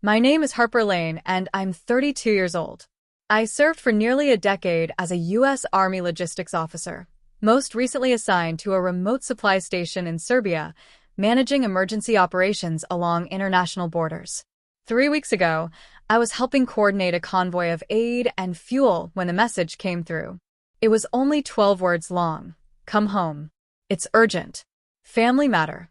My name is Harper Lane, and I'm 32 years old. I served for nearly a decade as a U.S. Army logistics officer, most recently assigned to a remote supply station in Serbia, managing emergency operations along international borders. 3 weeks ago, I was helping coordinate a convoy of aid and fuel when the message came through. It was only 12 words long. Come home. It's urgent. Family matter.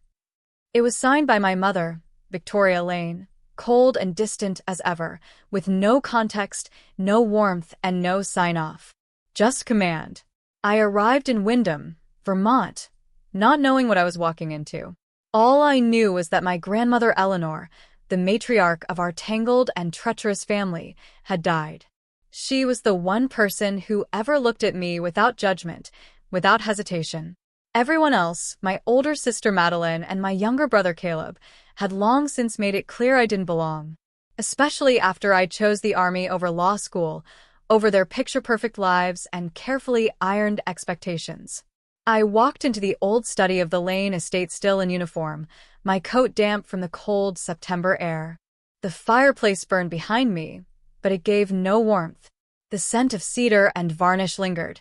It was signed by my mother, Victoria Lane, cold and distant as ever, with no context, no warmth, and no sign-off. Just command. I arrived in Windham, Vermont, not knowing what I was walking into. All I knew was that my grandmother Eleanor, the matriarch of our tangled and treacherous family, had died. She was the one person who ever looked at me without judgment, without hesitation. Everyone else, my older sister Madeline and my younger brother Caleb, had long since made it clear I didn't belong. Especially after I chose the Army over law school, over their picture-perfect lives and carefully ironed expectations. I walked into the old study of the Lane estate still in uniform, my coat damp from the cold September air. The fireplace burned behind me, but it gave no warmth. The scent of cedar and varnish lingered.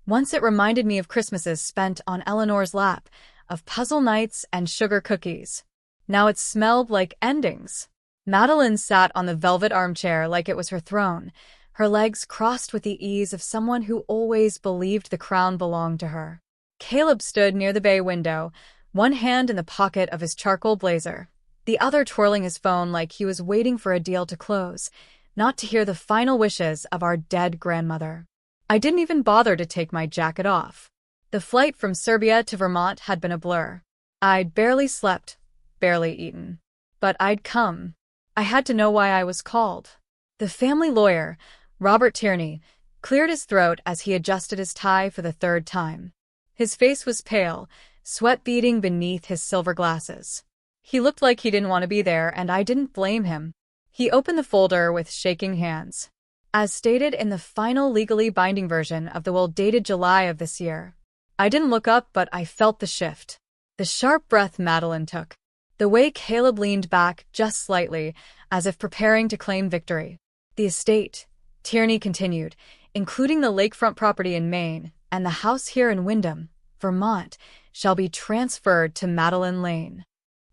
Once it reminded me of Christmases spent on Eleanor's lap, of puzzle nights and sugar cookies. Now it smelled like endings. Madeline sat on the velvet armchair like it was her throne, her legs crossed with the ease of someone who always believed the crown belonged to her. Caleb stood near the bay window, one hand in the pocket of his charcoal blazer, the other twirling his phone like he was waiting for a deal to close, not to hear the final wishes of our dead grandmother. I didn't even bother to take my jacket off. The flight from Serbia to Vermont had been a blur. I'd barely slept, barely eaten. But I'd come. I had to know why I was called. The family lawyer, Robert Tierney, cleared his throat as he adjusted his tie for the third time. His face was pale, sweat beading beneath his silver glasses. He looked like he didn't want to be there, and I didn't blame him. He opened the folder with shaking hands. As stated in the final legally binding version of the will dated July of this year. I didn't look up, but I felt the shift. The sharp breath Madeline took. The way Caleb leaned back just slightly, as if preparing to claim victory. The estate, Tierney continued, including the lakefront property in Maine and the house here in Windham, Vermont, shall be transferred to Madeline Lane.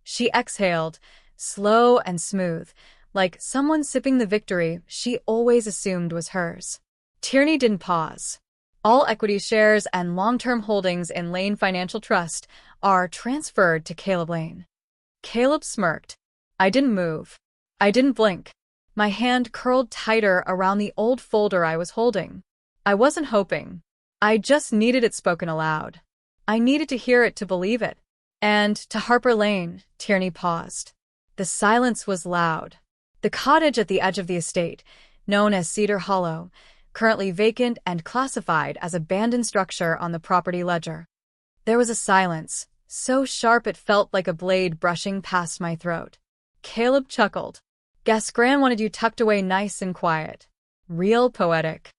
She exhaled, slow and smooth, like someone sipping the victory she always assumed was hers. Tierney didn't pause. All equity shares and long-term holdings in Lane Financial Trust are transferred to Caleb Lane. Caleb smirked. I didn't move. I didn't blink. My hand curled tighter around the old folder I was holding. I wasn't hoping. I just needed it spoken aloud. I needed to hear it to believe it. And to Harper Lane, Tierney paused. The silence was loud. The cottage at the edge of the estate, known as Cedar Hollow, currently vacant and classified as abandoned structure on the property ledger. There was a silence, so sharp it felt like a blade brushing past my throat. Caleb chuckled. Guess Gran wanted you tucked away nice and quiet. Real poetic.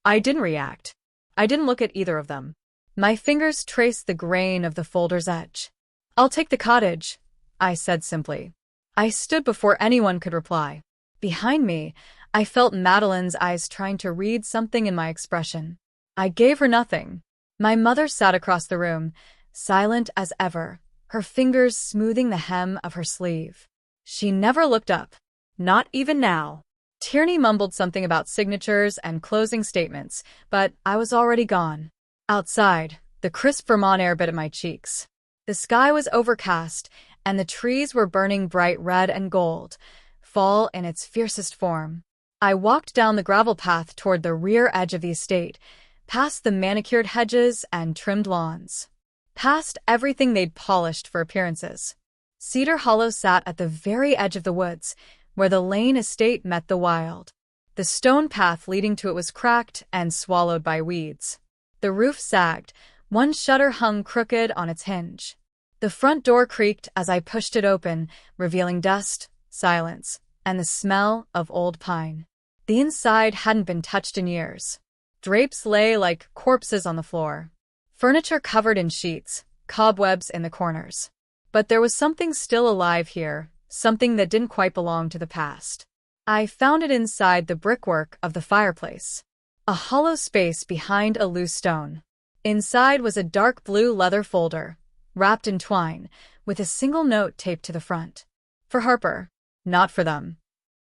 I didn't react. I didn't look at either of them. My fingers traced the grain of the folder's edge. I'll take the cottage, I said simply. I stood before anyone could reply. Behind me, I felt Madeline's eyes trying to read something in my expression. I gave her nothing. My mother sat across the room, silent as ever, her fingers smoothing the hem of her sleeve. She never looked up. Not even now. Tierney mumbled something about signatures and closing statements, but I was already gone. Outside, the crisp Vermont air bit at my cheeks. The sky was overcast, and the trees were burning bright red and gold, fall in its fiercest form. I walked down the gravel path toward the rear edge of the estate, past the manicured hedges and trimmed lawns. Past everything they'd polished for appearances. Cedar Hollow sat at the very edge of the woods, where the Lane estate met the wild. The stone path leading to it was cracked and swallowed by weeds. The roof sagged, one shutter hung crooked on its hinge. The front door creaked as I pushed it open, revealing dust, silence, and the smell of old pine. The inside hadn't been touched in years. Drapes lay like corpses on the floor. Furniture covered in sheets, cobwebs in the corners. But there was something still alive here, something that didn't quite belong to the past. I found it inside the brickwork of the fireplace, a hollow space behind a loose stone. Inside was a dark blue leather folder, wrapped in twine, with a single note taped to the front. For Harper, not for them.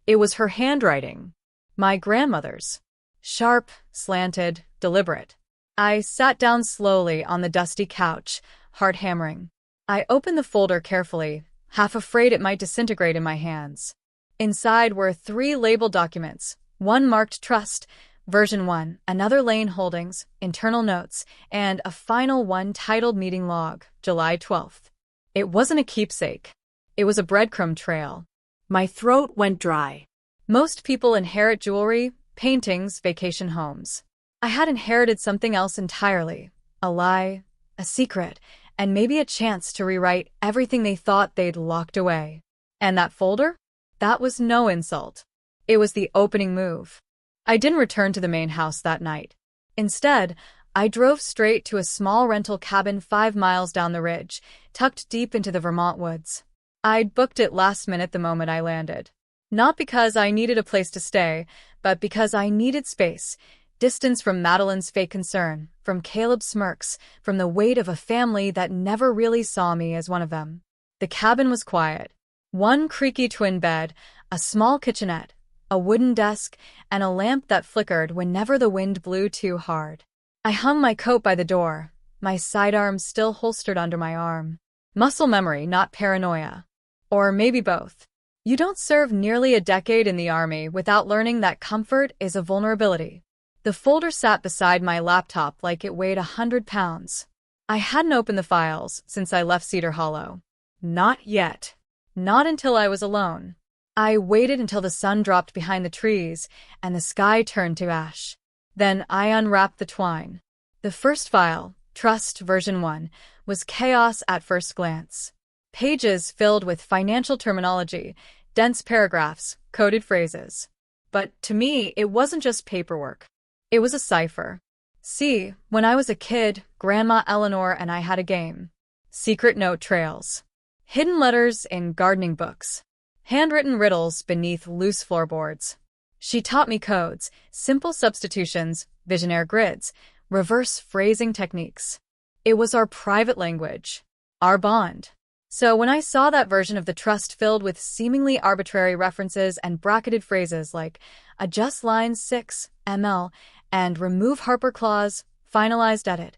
It was her handwriting. My grandmother's. Sharp, slanted, deliberate. I sat down slowly on the dusty couch, heart hammering. I opened the folder carefully, half afraid it might disintegrate in my hands. Inside were 3 labeled documents, one marked Trust, Version 1, another Lane Holdings, internal notes, and a final one titled Meeting Log, July 12th. It wasn't a keepsake. It was a breadcrumb trail. My throat went dry. Most people inherit jewelry, paintings, vacation homes. I had inherited something else entirely. A lie, a secret, and maybe a chance to rewrite everything they thought they'd locked away. And that folder? That was no insult. It was the opening move. I didn't return to the main house that night. Instead, I drove straight to a small rental cabin 5 miles down the ridge, tucked deep into the Vermont woods. I'd booked it last minute the moment I landed. Not because I needed a place to stay, but because I needed space, distance from Madeline's fake concern, from Caleb's smirks, from the weight of a family that never really saw me as one of them. The cabin was quiet. One creaky twin bed, a small kitchenette, a wooden desk, and a lamp that flickered whenever the wind blew too hard. I hung my coat by the door, my sidearm still holstered under my arm. Muscle memory, not paranoia. Or maybe both. You don't serve nearly a decade in the Army without learning that comfort is a vulnerability. The folder sat beside my laptop like it weighed 100 pounds. I hadn't opened the files since I left Cedar Hollow. Not yet. Not until I was alone. I waited until the sun dropped behind the trees and the sky turned to ash. Then I unwrapped the twine. The first file, Trust Version 1, was chaos at first glance. Pages filled with financial terminology, dense paragraphs, coded phrases. But to me, it wasn't just paperwork. It was a cipher. See, when I was a kid, Grandma Eleanor and I had a game. Secret note trails. Hidden letters in gardening books. Handwritten riddles beneath loose floorboards. She taught me codes, simple substitutions, visionaire grids, reverse phrasing techniques. It was our private language. Our bond. So when I saw that version of the Trust filled with seemingly arbitrary references and bracketed phrases like adjust lines 6 ml and remove Harper clause, finalized edit,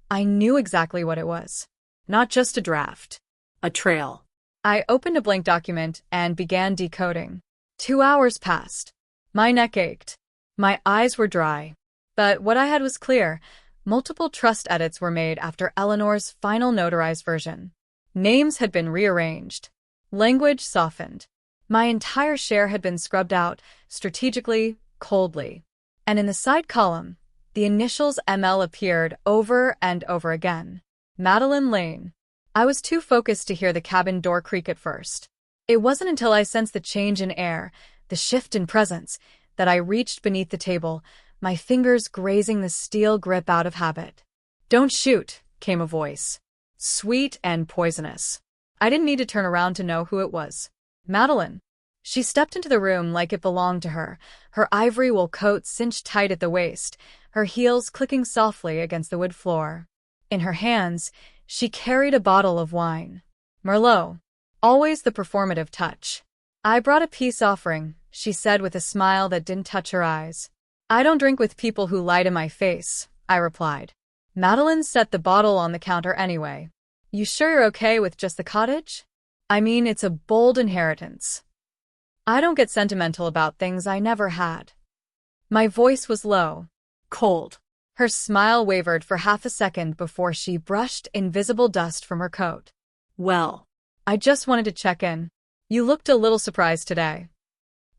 I knew exactly what it was. Not just a draft. A trail. I opened a blank document and began decoding. 2 hours passed. My neck ached. My eyes were dry. But what I had was clear. Multiple trust edits were made after Eleanor's final notarized version. Names had been rearranged. Language softened. My entire share had been scrubbed out, strategically, coldly. And in the side column, the initials ML appeared over and over again. Madeline Lane. I was too focused to hear the cabin door creak at first. It wasn't until I sensed the change in air, the shift in presence, that I reached beneath the table, my fingers grazing the steel grip out of habit. "Don't shoot," came a voice. Sweet and poisonous. I didn't need to turn around to know who it was. Madeline. She stepped into the room like it belonged to her, her ivory wool coat cinched tight at the waist, her heels clicking softly against the wood floor. In her hands, she carried a bottle of wine. Merlot. Always the performative touch. "I brought a peace offering," she said with a smile that didn't touch her eyes. "I don't drink with people who lie to my face," I replied. Madeline set the bottle on the counter anyway. "You sure you're okay with just the cottage? I mean, it's a bold inheritance. I don't get sentimental about things I never had." My voice was low, cold. Her smile wavered for half a second before she brushed invisible dust from her coat. "Well, I just wanted to check in. You looked a little surprised today."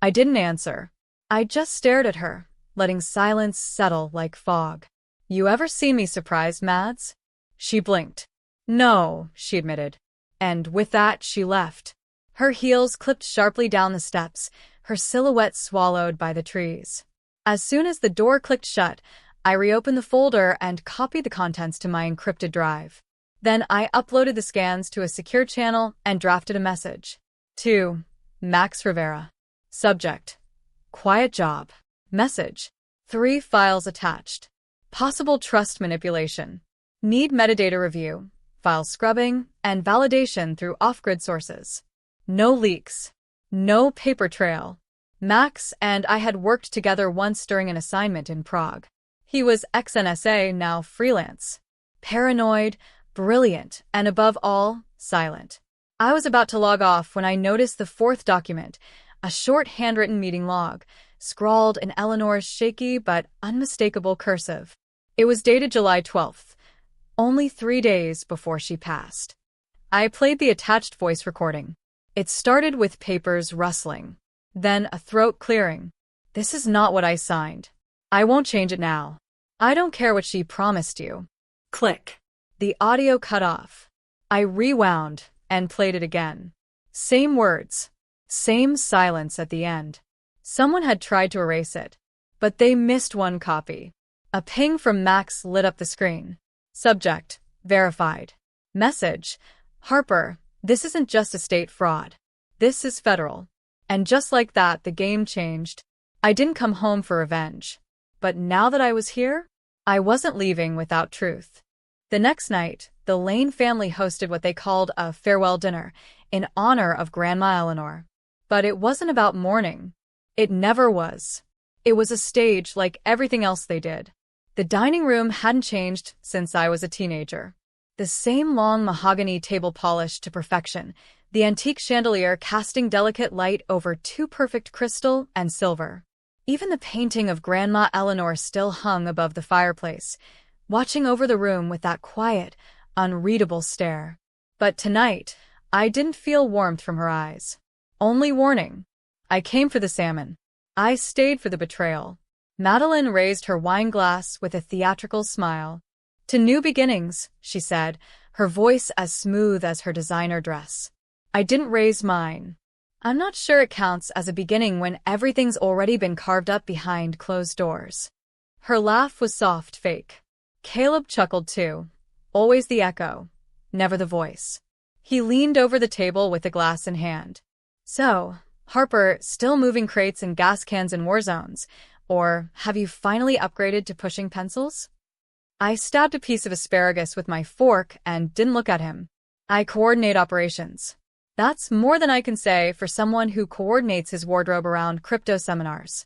I didn't answer. I just stared at her, letting silence settle like fog. "You ever see me surprised, Mads?" She blinked. "No," she admitted. And with that, she left. Her heels clipped sharply down the steps, her silhouette swallowed by the trees. As soon as the door clicked shut, I reopened the folder and copied the contents to my encrypted drive. Then I uploaded the scans to a secure channel and drafted a message. 2. Max Rivera. Subject: quiet job. Message: 3 files attached. Possible trust manipulation. Need metadata review, file scrubbing, and validation through off-grid sources. No leaks. No paper trail. Max and I had worked together once during an assignment in Prague. He was ex-NSA, now freelance. Paranoid, brilliant, and above all, silent. I was about to log off when I noticed the 4th document, a short handwritten meeting log, scrawled in Eleanor's shaky but unmistakable cursive. It was dated July 12th, only 3 days before she passed. I played the attached voice recording. It started with papers rustling, then a throat clearing. This is not what I signed. I won't change it now. I don't care what she promised you. Click. The audio cut off. I rewound and played it again. Same words. Same silence at the end. Someone had tried to erase it, but they missed one copy. A ping from Max lit up the screen. Subject: verified. Message: Harper, this isn't just a state fraud. This is federal. And just like that, the game changed. I didn't come home for revenge. But now that I was here, I wasn't leaving without truth. The next night, the Lane family hosted what they called a farewell dinner in honor of Grandma Eleanor. But it wasn't about mourning. It never was. It was a stage like everything else they did. The dining room hadn't changed since I was a teenager. The same long mahogany table polished to perfection, the antique chandelier casting delicate light over 2 perfect crystal and silver. Even the painting of Grandma Eleanor still hung above the fireplace, watching over the room with that quiet, unreadable stare. But tonight, I didn't feel warmth from her eyes. Only warning. I came for the salmon. I stayed for the betrayal. Madeline raised her wine glass with a theatrical smile. To new beginnings, she said, her voice as smooth as her designer dress. I didn't raise mine. I'm not sure it counts as a beginning when everything's already been carved up behind closed doors. Her laugh was soft, fake. Caleb chuckled too. Always the echo, never the voice. He leaned over the table with a glass in hand. So, Harper, still moving crates and gas cans in war zones? Or have you finally upgraded to pushing pencils? I stabbed a piece of asparagus with my fork and didn't look at him. I coordinate operations. That's more than I can say for someone who coordinates his wardrobe around crypto seminars.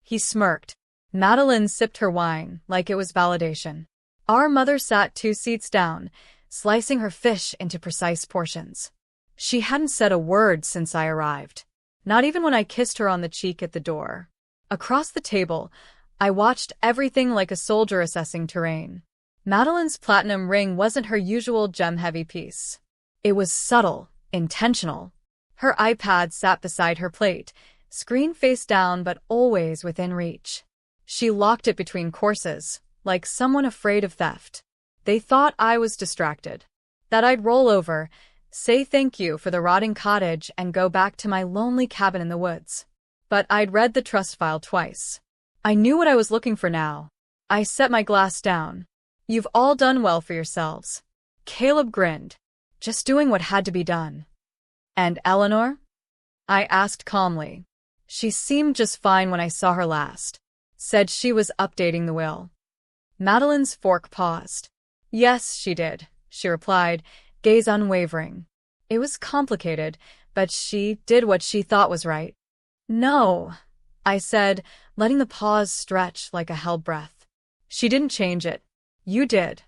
He smirked. Madeline sipped her wine like it was validation. Our mother sat 2 seats down, slicing her fish into precise portions. She hadn't said a word since I arrived, not even when I kissed her on the cheek at the door. Across the table, I watched everything like a soldier assessing terrain. Madeline's platinum ring wasn't her usual gem-heavy piece. It was subtle, intentional. Her iPad sat beside her plate, screen face down but always within reach. She locked it between courses, like someone afraid of theft. They thought I was distracted, that I'd roll over, say thank you for the rotting cottage and go back to my lonely cabin in the woods. But I'd read the trust file twice. I knew what I was looking for now. I set my glass down. You've all done well for yourselves. Caleb grinned. Just doing what had to be done. And Eleanor? I asked calmly. She seemed just fine when I saw her last. Said she was updating the will. Madeline's fork paused. Yes, she did, she replied, gaze unwavering. It was complicated, but she did what she thought was right. No, I said, letting the pause stretch like a held breath. She didn't change it. You did.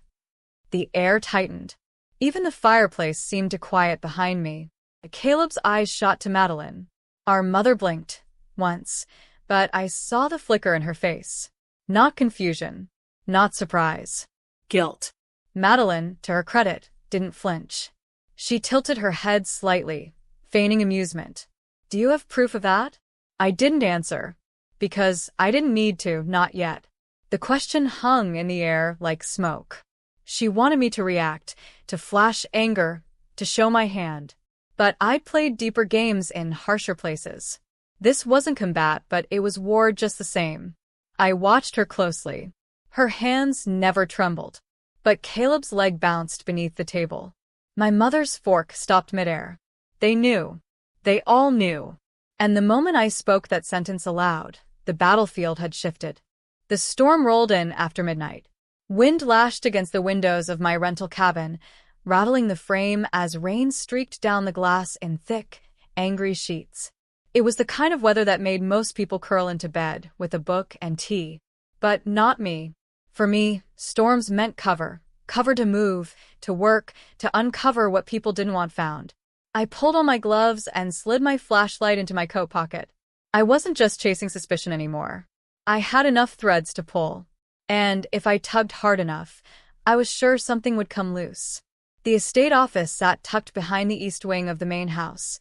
The air tightened. Even the fireplace seemed to quiet behind me. Caleb's eyes shot to Madeline. Our mother blinked, once, but I saw the flicker in her face. Not confusion. Not surprise. Guilt. Madeline, to her credit, didn't flinch. She tilted her head slightly, feigning amusement. Do you have proof of that? I didn't answer. Because I didn't need to, not yet. The question hung in the air like smoke. She wanted me to react, to flash anger, to show my hand. But I'd played deeper games in harsher places. This wasn't combat, but it was war just the same. I watched her closely. Her hands never trembled. But Caleb's leg bounced beneath the table. My mother's fork stopped midair. They knew. They all knew. And the moment I spoke that sentence aloud, the battlefield had shifted. The storm rolled in after midnight. Wind lashed against the windows of my rental cabin, rattling the frame as rain streaked down the glass in thick, angry sheets. It was the kind of weather that made most people curl into bed with a book and tea. But not me. For me, storms meant cover. Cover to move, to work, to uncover what people didn't want found. I pulled on my gloves and slid my flashlight into my coat pocket. I wasn't just chasing suspicion anymore. I had enough threads to pull. And if I tugged hard enough, I was sure something would come loose. The estate office sat tucked behind the east wing of the main house,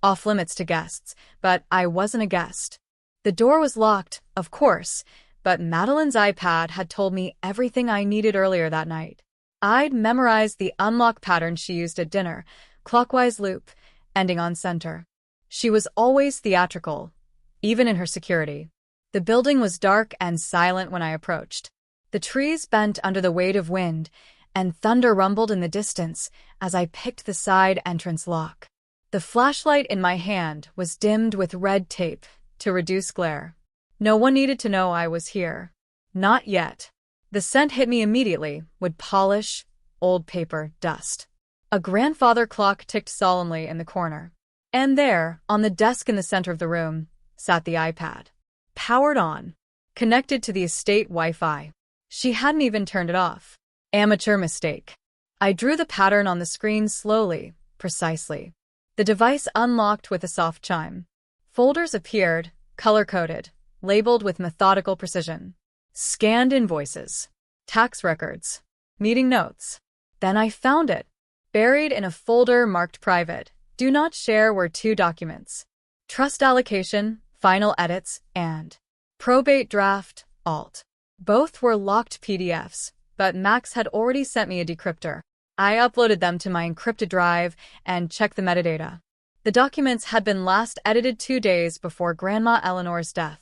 off limits to guests, but I wasn't a guest. The door was locked, of course, but Madeline's iPad had told me everything I needed earlier that night. I'd memorized the unlock pattern she used at dinner, clockwise loop, ending on center. She was always theatrical, even in her security. The building was dark and silent when I approached. The trees bent under the weight of wind, and thunder rumbled in the distance as I picked the side entrance lock. The flashlight in my hand was dimmed with red tape to reduce glare. No one needed to know I was here. Not yet. The scent hit me immediately, wood polish, old paper, dust. A grandfather clock ticked solemnly in the corner. And there, on the desk in the center of the room, sat the iPad. Powered on. Connected to the estate Wi-Fi. She hadn't even turned it off. Amateur mistake. I drew the pattern on the screen slowly, precisely. The device unlocked with a soft chime. Folders appeared, color-coded, labeled with methodical precision. Scanned invoices. Tax records. Meeting notes. Then I found it. Buried in a folder marked private. Do not share were 2 documents. Trust allocation, final edits, and probate draft, alt. Both were locked PDFs, but Max had already sent me a decryptor. I uploaded them to my encrypted drive and checked the metadata. The documents had been last edited 2 days before Grandma Eleanor's death.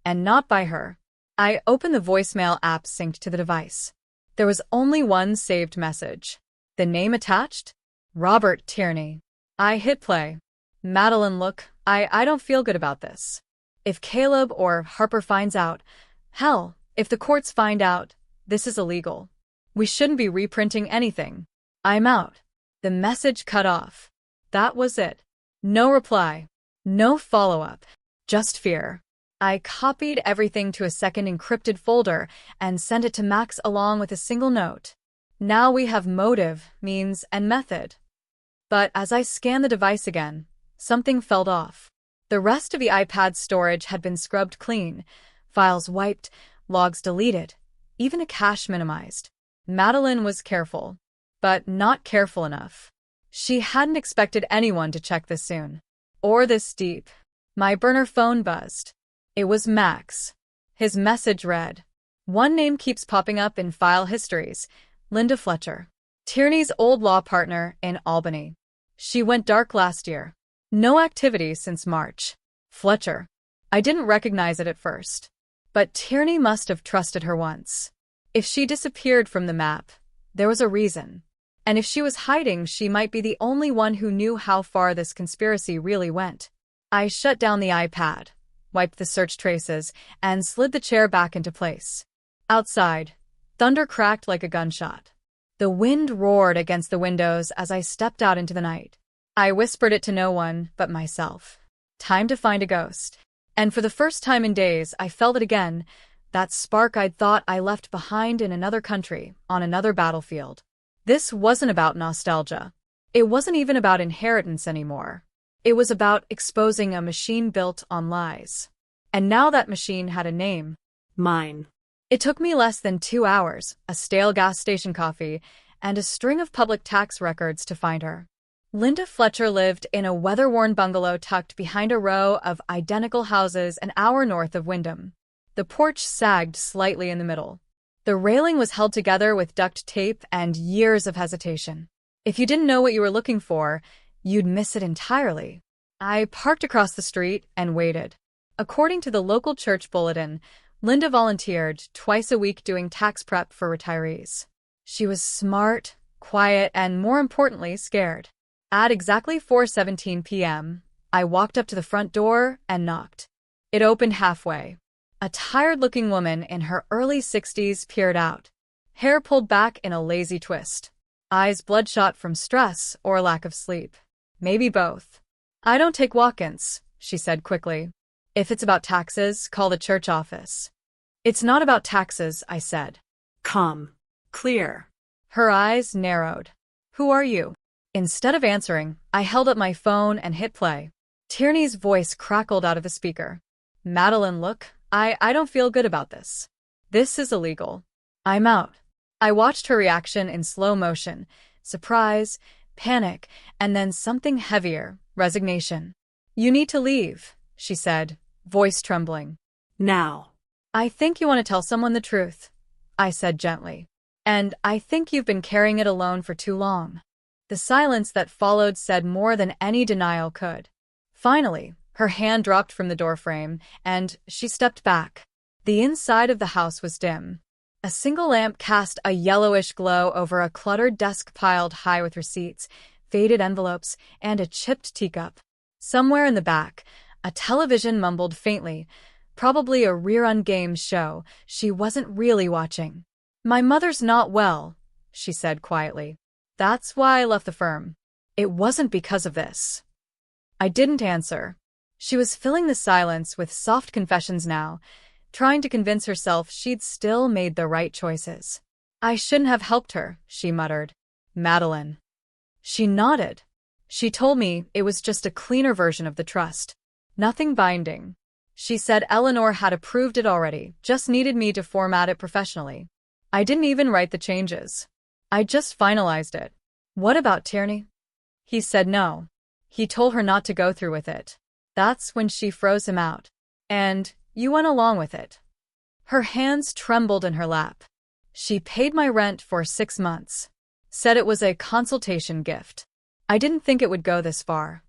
And not by her. I opened the voicemail app synced to the device. There was only one saved message. The name attached? Robert Tierney. I hit play. Madeline, look, I don't feel good about this. If Caleb or Harper finds out, hell, if the courts find out, this is illegal. We shouldn't be reprinting anything. I'm out. The message cut off. That was it. No reply. No follow-up. Just fear. I copied everything to a second encrypted folder and sent it to Max along with a single note. Now we have motive, means, and method. But as I scanned the device again, something felt off. The rest of the iPad's storage had been scrubbed clean, files wiped, logs deleted, even a cache minimized. Madeline was careful, but not careful enough. She hadn't expected anyone to check this soon. Or this deep. My burner phone buzzed. It was Max. His message read, "One name keeps popping up in file histories. Linda Fletcher. Tierney's old law partner in Albany. She went dark last year. No activity since March. Fletcher." I didn't recognize it at first. But Tierney must have trusted her once. If she disappeared from the map, there was a reason. And if she was hiding, she might be the only one who knew how far this conspiracy really went. I shut down the iPad, wiped the search traces, and slid the chair back into place. Outside, thunder cracked like a gunshot. The wind roared against the windows as I stepped out into the night. I whispered it to no one but myself. Time to find a ghost. And for the first time in days, I felt it again, that spark I'd thought I left behind in another country, on another battlefield. This wasn't about nostalgia. It wasn't even about inheritance anymore. It was about exposing a machine built on lies. And now that machine had a name. Mine. It took me less than 2 hours, a stale gas station coffee, and a string of public tax records to find her. Linda Fletcher lived in a weather-worn bungalow tucked behind a row of identical houses an hour north of Wyndham. The porch sagged slightly in the middle. The railing was held together with duct tape and years of hesitation. If you didn't know what you were looking for, you'd miss it entirely. I parked across the street and waited. According to the local church bulletin, Linda volunteered twice a week doing tax prep for retirees. She was smart, quiet, and more importantly, scared. At exactly 4:17 p.m., I walked up to the front door and knocked. It opened halfway. A tired-looking woman in her early 60s peered out. Hair pulled back in a lazy twist. Eyes bloodshot from stress or lack of sleep. Maybe both. "I don't take walk-ins," she said quickly. "If it's about taxes, call the church office." "It's not about taxes," I said. Calm. Clear. Her eyes narrowed. "Who are you?" Instead of answering, I held up my phone and hit play. Tierney's voice crackled out of the speaker. "Madeline, look, I don't feel good about this. This is illegal. I'm out." I watched her reaction in slow motion. Surprise, panic, and then something heavier, resignation. "You need to leave," she said, voice trembling. Now. "I think you want to tell someone the truth," I said gently. "And I think you've been carrying it alone for too long." The silence that followed said more than any denial could. Finally, her hand dropped from the doorframe, and she stepped back. The inside of the house was dim. A single lamp cast a yellowish glow over a cluttered desk piled high with receipts, faded envelopes, and a chipped teacup. Somewhere in the back, a television mumbled faintly, probably a rerun games show she wasn't really watching. "My mother's not well," she said quietly. "That's why I left the firm. It wasn't because of this." I didn't answer. She was filling the silence with soft confessions now, trying to convince herself she'd still made the right choices. "I shouldn't have helped her," she muttered. "Madeline." She nodded. "She told me it was just a cleaner version of the trust. Nothing binding. She said Eleanor had approved it already, just needed me to format it professionally. I didn't even write the changes. I just finalized it." "What about Tierney?" He said no. He told her not to go through with it. That's when she froze him out. "And you went along with it." Her hands trembled in her lap. "She paid my rent for 6 months. Said it was a consultation gift. I didn't think it would go this far."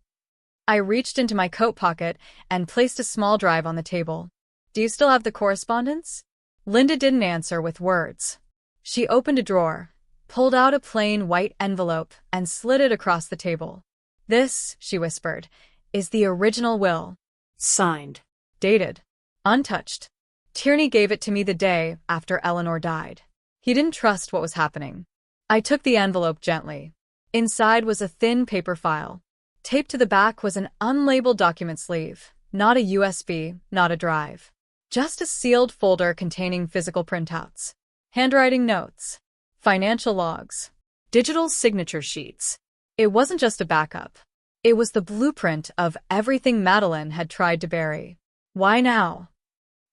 I reached into my coat pocket and placed a small drive on the table. "Do you still have the correspondence?" Linda didn't answer with words. She opened a drawer, pulled out a plain white envelope, and slid it across the table. "This," she whispered, "is the original will. Signed. Dated. Untouched. Tierney gave it to me the day after Eleanor died. He didn't trust what was happening." I took the envelope gently. Inside was a thin paper file. Taped to the back was an unlabeled document sleeve, not a USB, not a drive. Just a sealed folder containing physical printouts, handwriting notes, financial logs, digital signature sheets. It wasn't just a backup. It was the blueprint of everything Madeline had tried to bury. "Why now?"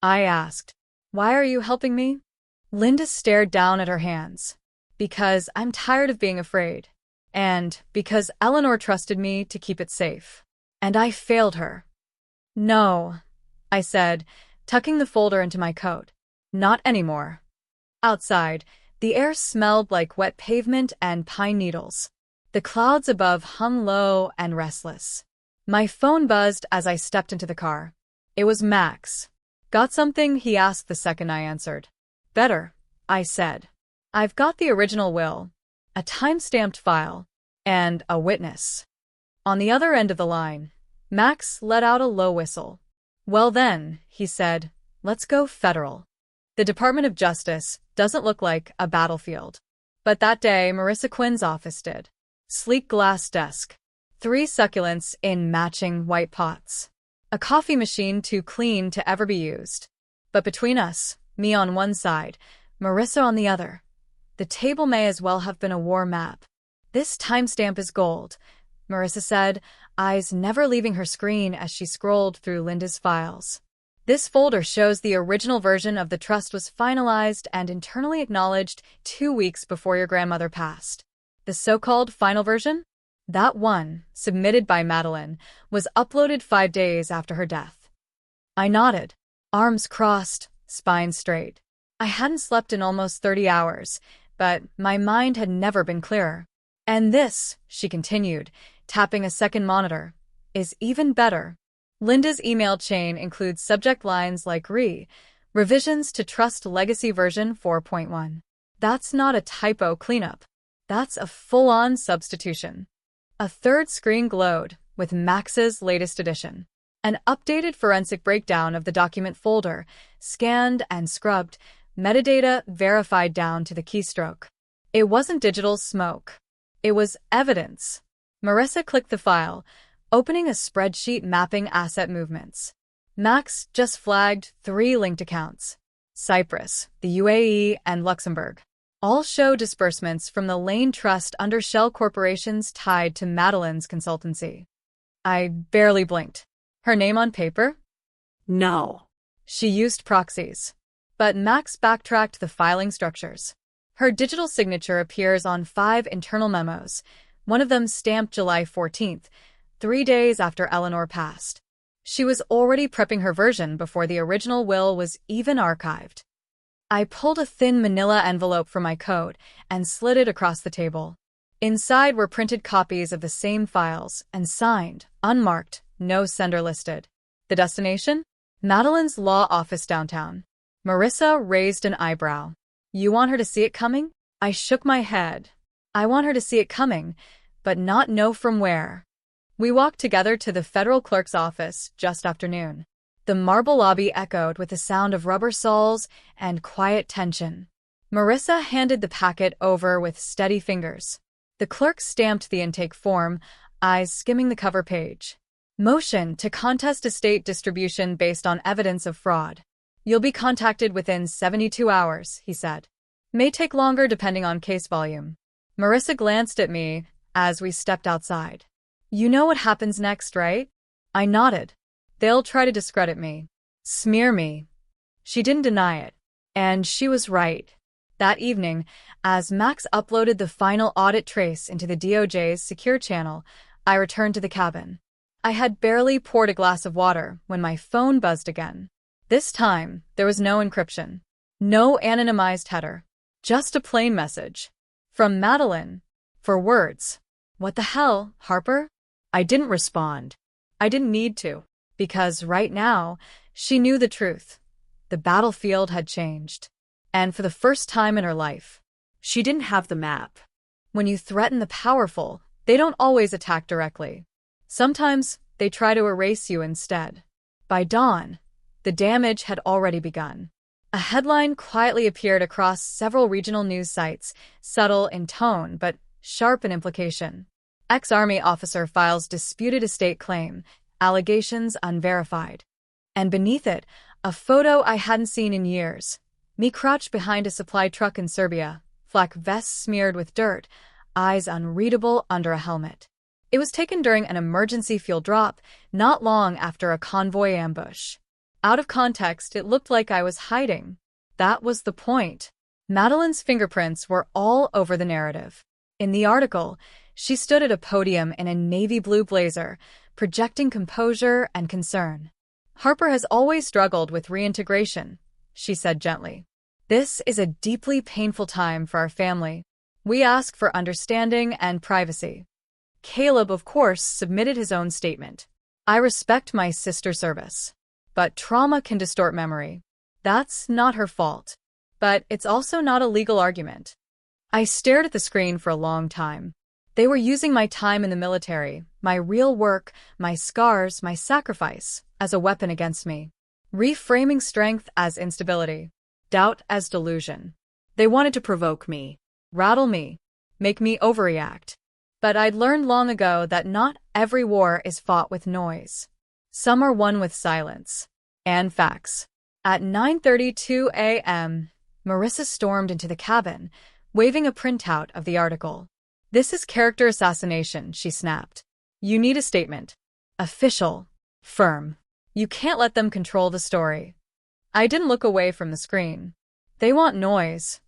I asked. "Why are you helping me?" Linda stared down at her hands. "Because I'm tired of being afraid. And because Eleanor trusted me to keep it safe. And I failed her." "No," I said, tucking the folder into my coat. "Not anymore." Outside, the air smelled like wet pavement and pine needles. The clouds above hung low and restless. My phone buzzed as I stepped into the car. It was Max. "Got something?" he asked the second I answered. "Better," I said. "I've got the original will, a time-stamped file, and a witness." On the other end of the line, Max let out a low whistle. "Well then," he said, "let's go federal." The Department of Justice doesn't look like a battlefield. But that day, Marissa Quinn's office did. Sleek glass desk. 3 succulents in matching white pots. A coffee machine too clean to ever be used. But between us, me on one side, Marissa on the other, the table may as well have been a war map. "This timestamp is gold," Marissa said, eyes never leaving her screen as she scrolled through Linda's files. "This folder shows the original version of the trust was finalized and internally acknowledged 2 weeks before your grandmother passed. The so-called final version? That one, submitted by Madeline, was uploaded 5 days after her death." I nodded, arms crossed, spine straight. I hadn't slept in almost 30 hours, but my mind had never been clearer. "And this," she continued, tapping a second monitor, "is even better." Linda's email chain includes subject lines like revisions to Trust Legacy version 4.1. That's not a typo cleanup. That's a full-on substitution. A third screen glowed, with Max's latest edition. An updated forensic breakdown of the document folder, scanned and scrubbed, metadata verified down to the keystroke. It wasn't digital smoke. It was evidence. Marissa clicked the file, opening a spreadsheet mapping asset movements. Max just flagged 3 linked accounts. Cyprus, the UAE, and Luxembourg. All show disbursements from the Lane Trust under shell corporations tied to Madeleine's consultancy. I barely blinked. Her name on paper? No. She used proxies. But Max backtracked the filing structures. Her digital signature appears on 5 internal memos, one of them stamped July 14th, 3 days after Eleanor passed. She was already prepping her version before the original will was even archived. I pulled a thin manila envelope from my coat and slid it across the table. Inside were printed copies of the same files and signed, unmarked, no sender listed. The destination? Madeleine's law office downtown. Marissa raised an eyebrow. You want her to see it coming? I shook my head. I want her to see it coming, but not know from where. We walked together to the federal clerk's office just after noon. The marble lobby echoed with the sound of rubber soles and quiet tension. Marissa handed the packet over with steady fingers. The clerk stamped the intake form, eyes skimming the cover page. Motion to contest estate distribution based on evidence of fraud. You'll be contacted within 72 hours, he said. May take longer depending on case volume. Marissa glanced at me as we stepped outside. You know what happens next, right? I nodded. They'll try to discredit me. Smear me. She didn't deny it. And she was right. That evening, as Max uploaded the final audit trace into the DOJ's secure channel, I returned to the cabin. I had barely poured a glass of water when my phone buzzed again. This time, there was no encryption. No anonymized header. Just a plain message. From Madeleine. For words. What the hell, Harper? I didn't respond. I didn't need to. Because right now, she knew the truth. The battlefield had changed. And for the first time in her life, she didn't have the map. When you threaten the powerful, they don't always attack directly. Sometimes, they try to erase you instead. By dawn, the damage had already begun. A headline quietly appeared across several regional news sites, subtle in tone but sharp in implication. Ex-Army officer files disputed estate claim, allegations unverified. And beneath it, a photo I hadn't seen in years. Me crouched behind a supply truck in Serbia, flak vest smeared with dirt, eyes unreadable under a helmet. It was taken during an emergency fuel drop, not long after a convoy ambush. Out of context, it looked like I was hiding. That was the point. Madeleine's fingerprints were all over the narrative. In the article, she stood at a podium in a navy blue blazer, projecting composure and concern. Harper has always struggled with reintegration, she said gently. This is a deeply painful time for our family. We ask for understanding and privacy. Caleb, of course, submitted his own statement. I respect my sister's service. But trauma can distort memory. That's not her fault. But it's also not a legal argument. I stared at the screen for a long time. They were using my time in the military, my real work, my scars, my sacrifice, as a weapon against me. Reframing strength as instability, doubt as delusion. They wanted to provoke me, rattle me, make me overreact. But I'd learned long ago that not every war is fought with noise. Some are won with silence. And facts. At 9:32 a.m., Marissa stormed into the cabin, waving a printout of the article. This is character assassination, she snapped. You need a statement. Official. Firm. You can't let them control the story. I didn't look away from the screen. They want noise,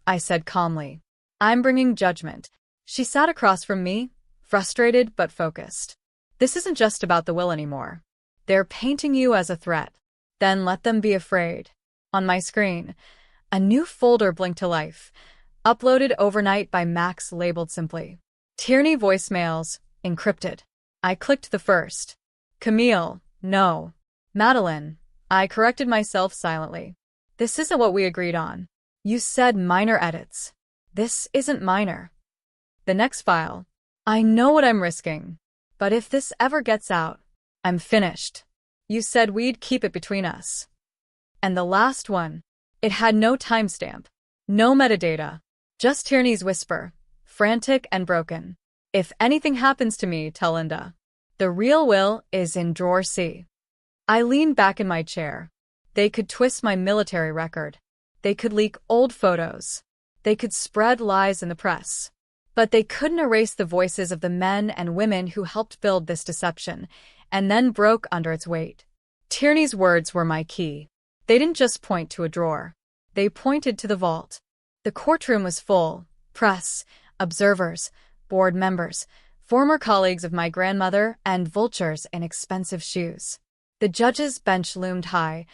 I said calmly. I'm bringing judgment. She sat across from me, frustrated but focused. This isn't just about the will anymore. They're painting you as a threat. Then let them be afraid. On my screen, a new folder blinked to life, uploaded overnight by Max, labeled simply Tierney voicemails, encrypted. I clicked the first. Camille, no. Madeleine, I corrected myself silently. This isn't what we agreed on. You said minor edits. This isn't minor. The next file. I know what I'm risking. But if this ever gets out, I'm finished. You said we'd keep it between us. And the last one. It had no timestamp, no metadata, just Tierney's whisper, frantic and broken. If anything happens to me, tell Linda. The real will is in drawer C. I leaned back in my chair. They could twist my military record. They could leak old photos. They could spread lies in the press. But they couldn't erase the voices of the men and women who helped build this deception, and then broke under its weight. Tierney's words were my key. They didn't just point to a drawer. They pointed to the vault. The courtroom was full. Press, observers, board members, former colleagues of my grandmother, and vultures in expensive shoes. The judge's bench loomed high,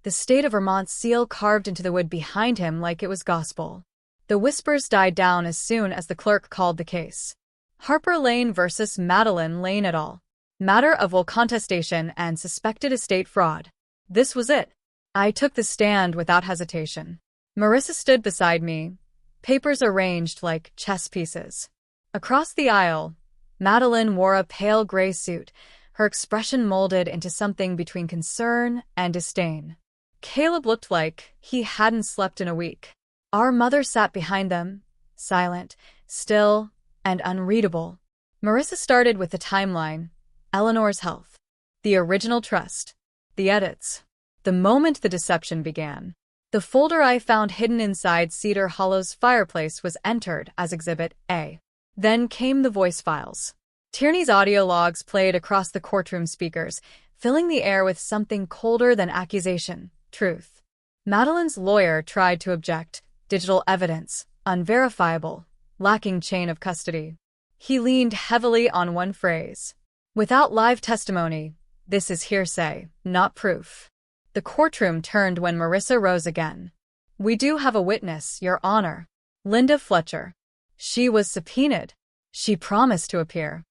the state of Vermont's seal carved into the wood behind him like it was gospel. The whispers died down as soon as the clerk called the case. Harper Lane versus Madeline Lane et al. Matter of will contestation and suspected estate fraud. This was it. I took the stand without hesitation. Marissa stood beside me, papers arranged like chess pieces. Across the aisle, Madeline wore a pale gray suit, her expression molded into something between concern and disdain. Caleb looked like he hadn't slept in a week. Our mother sat behind them, silent, still, and unreadable. Marissa started with the timeline, Eleanor's health, the original trust, the edits. The moment the deception began, the folder I found hidden inside Cedar Hollow's fireplace was entered as Exhibit A. Then came the voice files. Tierney's audio logs played across the courtroom speakers, filling the air with something colder than accusation, truth. Madeline's lawyer tried to object, digital evidence, unverifiable, lacking chain of custody. He leaned heavily on one phrase. Without live testimony, this is hearsay, not proof. The courtroom turned when Marissa rose again. We do have a witness, Your Honor. Linda Fletcher. She was subpoenaed. She promised to appear.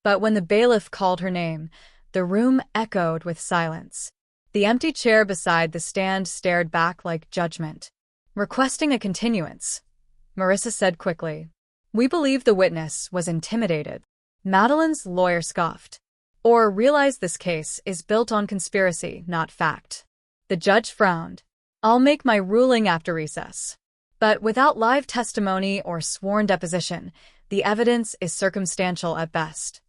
But when the bailiff called her name, the room echoed with silence. The empty chair beside the stand stared back like judgment. Requesting a continuance, Marissa said quickly. We believe the witness was intimidated. Madeline's lawyer scoffed. Or realized this case is built on conspiracy, not fact. The judge frowned. I'll make my ruling after recess. But without live testimony or sworn deposition, the evidence is circumstantial at best.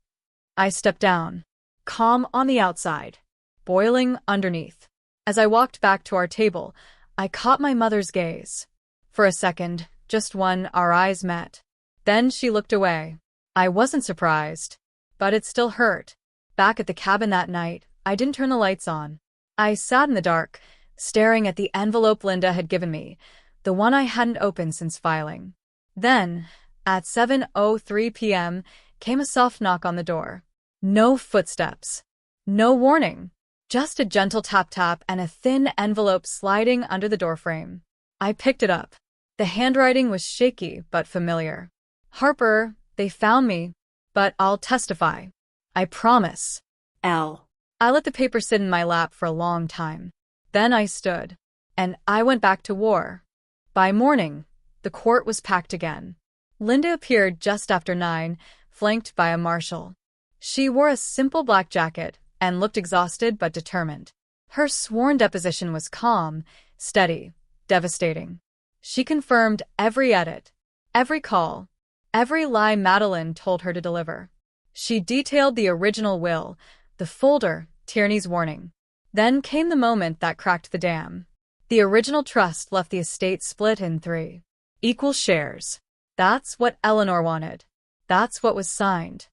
I stepped down, calm on the outside, boiling underneath. As I walked back to our table, I caught my mother's gaze. For a second, just one, our eyes met. Then she looked away. I wasn't surprised, but it still hurt. Back at the cabin that night, I didn't turn the lights on. I sat in the dark, staring at the envelope Linda had given me, the one I hadn't opened since filing. Then, at 7:03 p.m., came a soft knock on the door. No footsteps. No warning. Just a gentle tap-tap and a thin envelope sliding under the doorframe. I picked it up. The handwriting was shaky but familiar. Harper, they found me, but I'll testify. I promise. L. I let the paper sit in my lap for a long time. Then I stood, and I went back to war. By morning, the court was packed again. Linda appeared just after 9, flanked by a marshal. She wore a simple black jacket and looked exhausted but determined. Her sworn deposition was calm, steady, devastating. She confirmed every edit, every call, every lie Madeline told her to deliver. She detailed the original will, the folder, Tierney's warning. Then came the moment that cracked the dam. The original trust left the estate split in 3 equal shares. That's what Eleanor wanted. That's what was signed.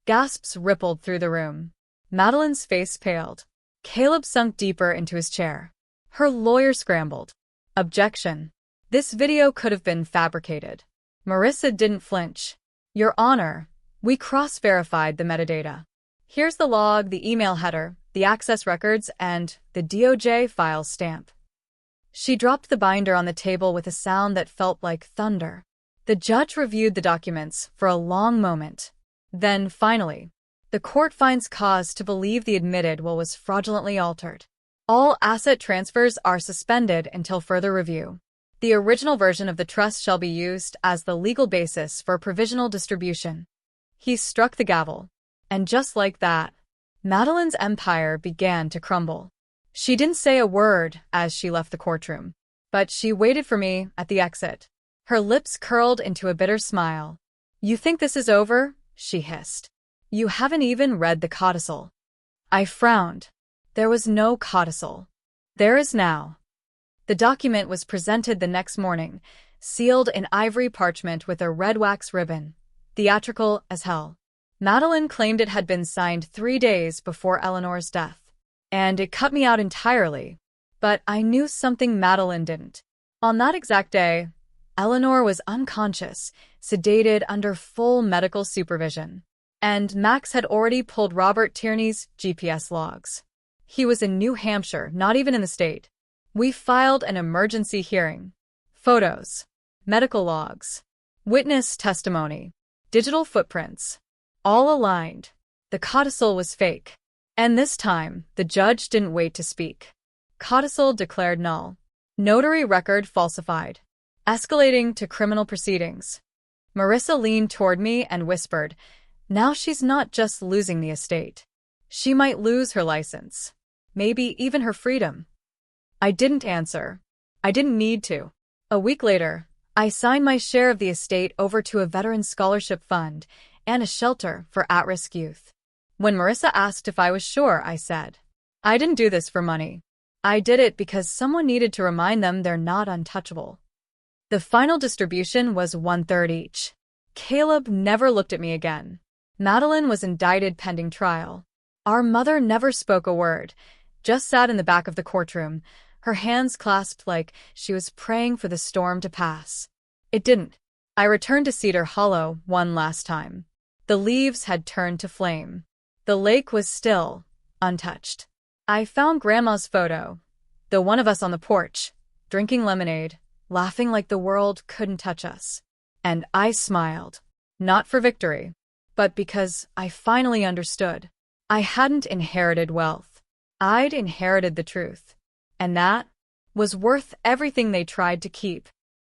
Gasps rippled through the room. Madeline's face paled. Caleb sunk deeper into his chair. Her lawyer scrambled. Objection. This video could have been fabricated. Marissa didn't flinch. Your Honor, we cross-verified the metadata. Here's the log, the email header, the access records, and the DOJ file stamp. She dropped the binder on the table with a sound that felt like thunder. The judge reviewed the documents for a long moment. Then, finally, the court finds cause to believe the admitted will was fraudulently altered. All asset transfers are suspended until further review. The original version of the trust shall be used as the legal basis for provisional distribution. He struck the gavel. And just like that, Madeline's empire began to crumble. She didn't say a word as she left the courtroom, but she waited for me at the exit. Her lips curled into a bitter smile. "You think this is over?" she hissed. "You haven't even read the codicil." I frowned. There was no codicil. There is now. The document was presented the next morning, sealed in ivory parchment with a red wax ribbon. Theatrical as hell. Madeline claimed it had been signed 3 days before Eleanor's death. And it cut me out entirely. But I knew something Madeline didn't. On that exact day, Eleanor was unconscious, sedated under full medical supervision. And Max had already pulled Robert Tierney's GPS logs. He was in New Hampshire, not even in the state. We filed an emergency hearing. Photos, medical logs, witness testimony, digital footprints, all aligned. The codicil was fake. And this time, the judge didn't wait to speak. Codicil declared null. Notary record falsified. Escalating to criminal proceedings. Marissa leaned toward me and whispered, "Now she's not just losing the estate. She might lose her license. Maybe even her freedom." I didn't answer. I didn't need to. A week later, I signed my share of the estate over to a veteran scholarship fund and a shelter for at-risk youth. When Marissa asked if I was sure, I said, "I didn't do this for money. I did it because someone needed to remind them they're not untouchable." The final distribution was 1/3 each. Caleb never looked at me again. Madeline was indicted pending trial. Our mother never spoke a word, just sat in the back of the courtroom, her hands clasped like she was praying for the storm to pass. It didn't. I returned to Cedar Hollow one last time. The leaves had turned to flame. The lake was still, untouched. I found Grandma's photo, the one of us on the porch, drinking lemonade, laughing like the world couldn't touch us. And I smiled. Not for victory, but because I finally understood. I hadn't inherited wealth. I'd inherited the truth. And that was worth everything they tried to keep.